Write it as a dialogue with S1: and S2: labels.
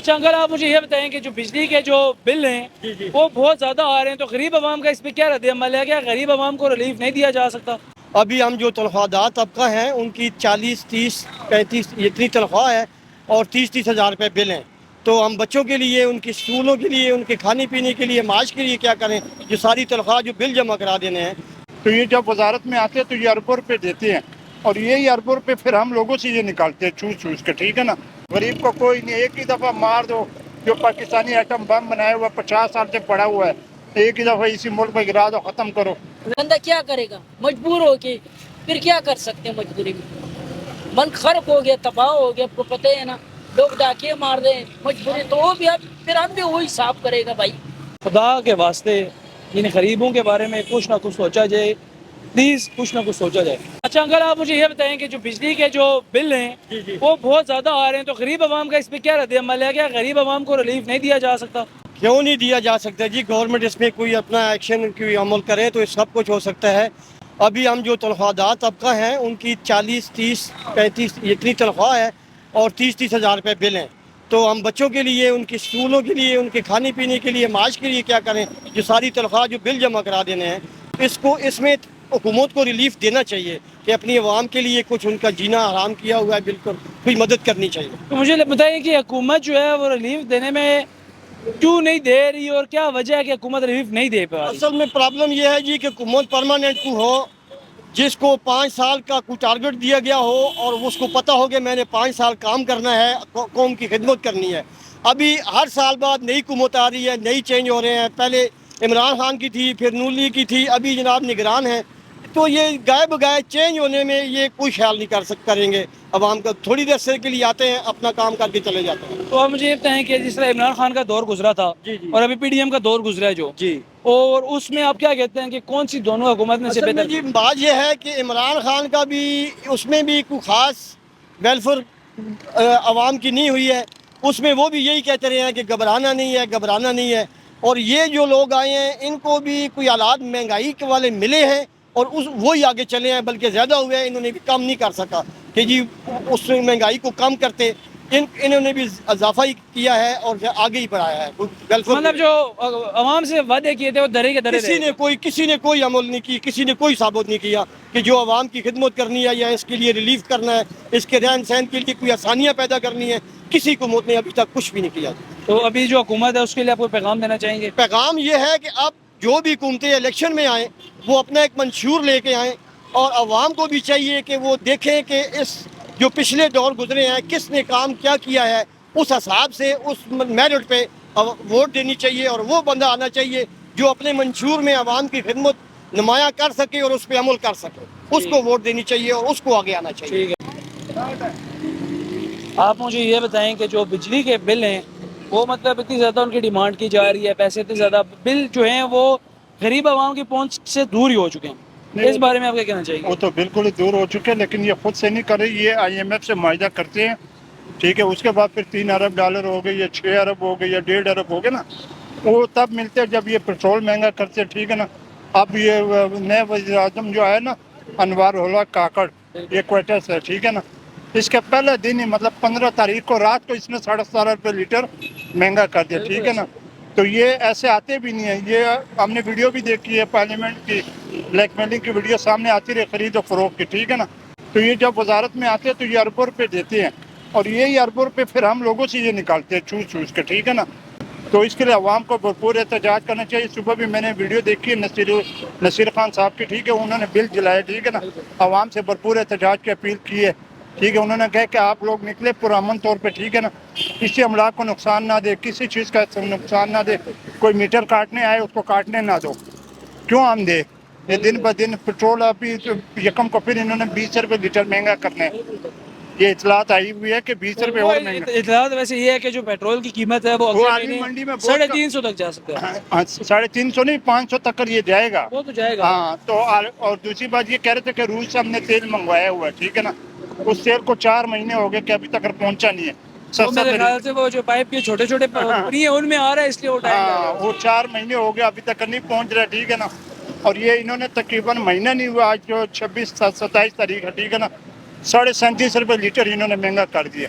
S1: اچھا انکل آپ مجھے یہ بتائیں کہ جو بجلی کے جو بل ہیں وہ بہت زیادہ آ رہے ہیں، تو غریب عوام کا اس پہ کیا رد عمل ہے؟ کیا غریب عوام کو ریلیف نہیں دیا جا سکتا؟
S2: ابھی ہم جو تنخواہ دار طبقہ ہیں ان کی 40 30 35 اتنی تنخواہ ہے اور 30 ہزار روپے بل ہیں، تو ہم بچوں کے لیے، ان کے اسکولوں کے لیے، ان کے کھانے پینے کے لیے، معاش کے لیے کیا کریں؟ جو ساری تنخواہ جو بل جمع کرا دینے ہیں،
S3: تو یہ جب وزارت میں آتے ہیں تو یہ اربوں روپے دیتے ہیں، اور یہی اربوں روپے پھر ہم لوگوں سے یہ نکالتے ہیں چوس چوس کے، ٹھیک ہے نا۔ غریب کو کوئی نہیں، ایک ہی دفعہ مار دو، جو پاکستانی ایٹم بم بنایا ہوا 50 سال سے پڑا ہوا ہے، ایک ہی دفعہ اسی ملک میں گرا دو، ختم کرو۔
S4: بندہ کیا کرے گا؟ مجبور ہو کے، پھر کیا کر سکتے ہیں مجبوری میں؟ ملک خراب ہو گیا، تباہ ہو گیا، آپ کو پتہ ہے نا، لوگ ڈاکے مار دیں، مجبوری تو وہ بھی اب پھر ہم بھی وہی صاف کرے گا بھائی۔
S1: خدا کے واسطے ان غریبوں کے بارے میں کچھ نہ کچھ سوچا جائے، پلیز کچھ نہ کچھ سوچا جائے۔ اچھا انکل آپ مجھے یہ بتائیں کہ جو بجلی کے جو بل ہیں وہ بہت زیادہ آ رہے ہیں، تو غریب عوام کا اس پہ کیا رد عمل ہے؟ کیا غریب عوام کو ریلیف نہیں دیا جا سکتا؟
S2: کیوں نہیں دیا جا سکتا جی؟ گورنمنٹ اس میں کوئی اپنا ایکشن کوئی عمل کرے تو سب کچھ ہو سکتا ہے۔ ابھی ہم جو تنخواہ دار طبقہ ہیں ان کی 40 30 35 اتنی تنخواہ ہے اور 30 ہزار روپے بل ہیں، تو ہم بچوں کے لیے، ان کے اسکولوں کے لیے، ان کے کھانے پینے کے لیے، معاش کے لیے کیا کریں؟ جو ساری تنخواہ جو بل جمع کرا دینے ہیں، اس میں حکومت کو ریلیف دینا چاہیے کہ اپنی عوام کے لیے کچھ، ان کا جینا حرام کیا ہوا ہے، بالکل کوئی مدد کرنی چاہیے۔
S1: تو مجھے بتائیے کہ حکومت جو ہے وہ ریلیف دینے میں کیوں نہیں دے رہی، اور کیا وجہ ہے کہ حکومت ریلیف نہیں دے پا رہی؟
S2: اصل میں پرابلم یہ ہے جی کہ حکومت پرماننٹ کو ہو، جس کو 5 سال کا کوئی ٹارگٹ دیا گیا ہو اور اس کو پتہ ہو کہ میں نے 5 سال کام کرنا ہے، قوم کی خدمت کرنی ہے۔ ابھی ہر سال بعد نئی حکومت آ رہی ہے، نئی چینج ہو رہے ہیں، پہلے عمران خان کی تھی، پھر نون لیگ کی تھی، ابھی جناب نگران ہیں، تو یہ گائے بگائے چینج ہونے میں یہ کوئی خیال نہیں کریں گے عوام کا۔ تھوڑی دیر سے کے لیے آتے ہیں، اپنا کام کر کے چلے جاتے ہیں۔
S1: تو آپ مجھے یہ بتائیں کہ جس طرح عمران خان کا دور گزرا تھا
S2: جی جی
S1: اور ابھی پی ڈی ایم کا دور گزرا ہے جو،
S2: جی
S1: اور اس میں آپ کیا کہتے ہیں کہ کون سی دونوں حکومت میں سے
S2: اصل میں
S1: بہتر
S2: جی
S1: تھی؟
S2: بات یہ ہے کہ عمران خان کا بھی اس میں بھی کوئی خاص ویلفیئر عوام کی نہیں ہوئی ہے، اس میں وہ بھی یہی کہتے رہے ہیں کہ گھبرانا نہیں ہے، گھبرانا نہیں ہے، اور یہ جو لوگ آئے ہیں ان کو بھی کوئی آلات مہنگائی کے والے ملے ہیں اور وہی آگے چلے ہیں، بلکہ زیادہ ہوئے ہیں، انہوں نے بھی کم نہیں کر سکا کہ جی اس مہنگائی کو کم کرتے، انہوں نے بھی اضافہ ہی کیا ہے اور آگے ہی بڑھایا ہے
S1: مطلب
S2: ویلفیئر۔
S1: جو عوام سے وعدے کیے تھے وہ درے کے درے رہے۔
S2: کسی نے کوئی عمل نہیں کی، کسی نے کوئی ثابت نہیں کیا کہ جو عوام کی خدمت کرنی ہے یا اس کے لیے ریلیف کرنا ہے، اس کے رہن سہن کے لیے کوئی آسانیاں پیدا کرنی ہے، کسی حکومت نے ابھی تک کچھ بھی نہیں کیا۔
S1: تو ابھی جو حکومت ہے اس کے لیے آپ کو پیغام دینا چاہیں گے؟
S2: پیغام یہ ہے کہ اب جو بھی حکومتیں الیکشن میں آئیں وہ اپنا ایک منشور لے کے آئیں، اور عوام کو بھی چاہیے کہ وہ دیکھیں کہ اس جو پچھلے دور گزرے ہیں کس نے کام کیا کیا ہے، اس حساب سے اس میرٹ پہ ووٹ دینی چاہیے، اور وہ بندہ آنا چاہیے جو اپنے منشور میں عوام کی خدمت نمایاں کر سکے اور اس پہ عمل کر سکے، اس کو ووٹ دینی چاہیے اور اس کو آگے آنا چاہیے۔
S1: ٹھیک ہے، آپ مجھے یہ بتائیں کہ جو بجلی کے بل ہیں وہ مطلب اتنی زیادہ ان کی ڈیمانڈ کی جا رہی ہے، پیسے اتنے زیادہ، بل جو ہیں وہ غریب عوام کی پہنچ سے دور ہی ہو چکے ہیں، اس بارے میں آپ کیا کہنا چاہیں گے؟
S3: وہ تو بالکل ہی دور ہو چکے، لیکن یہ خود سے نہیں کر رہی، یہ IMF سے معاہدہ کرتے ہیں، ٹھیک ہے، اس کے بعد پھر $3 ارب ہو گئے یا 6 ارب ہو گئے یا 1.5 ارب ہو گئے نا، وہ تب ملتے جب یہ پیٹرول مہنگا کرتے، ٹھیک ہے نا۔ اب یہ نئے وزیر اعظم جو ہے نا انوار الحق کاکڑ، یہ کوئٹہ سے، ٹھیک ہے نا، اس کے پہلے دن ہی مطلب 15 تاریخ کو رات کو اس نے 17.5 روپے لیٹر مہنگا کر دیا، ٹھیک ہے نا۔ تو یہ ایسے آتے بھی نہیں ہیں، یہ ہم نے ویڈیو بھی دیکھی ہے پارلیمنٹ کی، بلیک میلنگ کی ویڈیو سامنے آتی رہی خرید و فروخت کی، ٹھیک ہے نا۔ تو یہ جب وزارت میں آتے ہیں تو یہ اربوں روپے دیتے ہیں، اور یہی اربوں روپے پھر ہم لوگوں سے یہ نکالتے ہیں چوس چوس کے، ٹھیک ہے نا۔ تو اس کے لیے عوام کو بھرپور احتجاج کرنا چاہیے۔ صبح بھی میں نے ویڈیو دیکھی ہے نصیر خان صاحب کی، ٹھیک ہے، انہوں نے بل جلائے، ٹھیک ہے نا، عوام سے بھرپور احتجاج کی اپیل کی ہے، ٹھیک ہے، انہوں نے کہا کہ آپ لوگ نکلے پرامن طور پہ، ٹھیک ہے نا، کسی املاک کو نقصان نہ دے، کسی چیز کا نقصان نہ دے، کوئی میٹر کاٹنے آئے اس کو کاٹنے نہ دو، کیوں ہم دے؟ یہ دن بہ دن پیٹرول ابھی یکم کو پھر انہوں نے 20 روپے لیٹر مہنگا کرنا ہے، یہ اطلاعات آئی ہوئی ہے کہ 20 روپے
S1: وہ
S3: اور مہنگا۔
S1: اطلاعات ویسے یہ ہے کہ جو پیٹرول کی قیمت ہے وہ
S3: وہ
S1: اگلے
S3: عالمی
S1: مہینے
S3: منڈی میں بہت
S1: 350 تک جا سکتا ہے۔
S3: 350 نہیں 500 تک کر یہ جائے گا،
S1: وہ تو جائے گا۔
S3: ہاں۔ تو اور دوسری بات یہ کہہ رہے تھے کہ روس سے ہم نے تیل منگوایا ہوا ہے، ٹھیک ہے نا، اس تیل کو 4 مہینے ہو گئے کہ ابھی تک پہنچا نہیں ہے،
S1: وہ
S3: سستا
S1: میرے
S3: ترین،
S1: خیال سے وہ جو پائپ کے چھوٹے چھوٹے پری ہیں ان میں آ رہا ہے، اس لیے وہ ٹائم زیادہ
S3: ہاں،
S1: ہے۔
S3: وہ 4 مہینے ہو گئے ابھی تک نہیں پہنچ رہا، ٹھیک ہے نا۔ اور یہ انہوں نے تقریباً مہینہ نہیں ہوا، آج جو 26 27 تاریخ ہے، ٹھیک ہے نا، 37.5 روپے لیٹر انہوں نے مہنگا کر دیا۔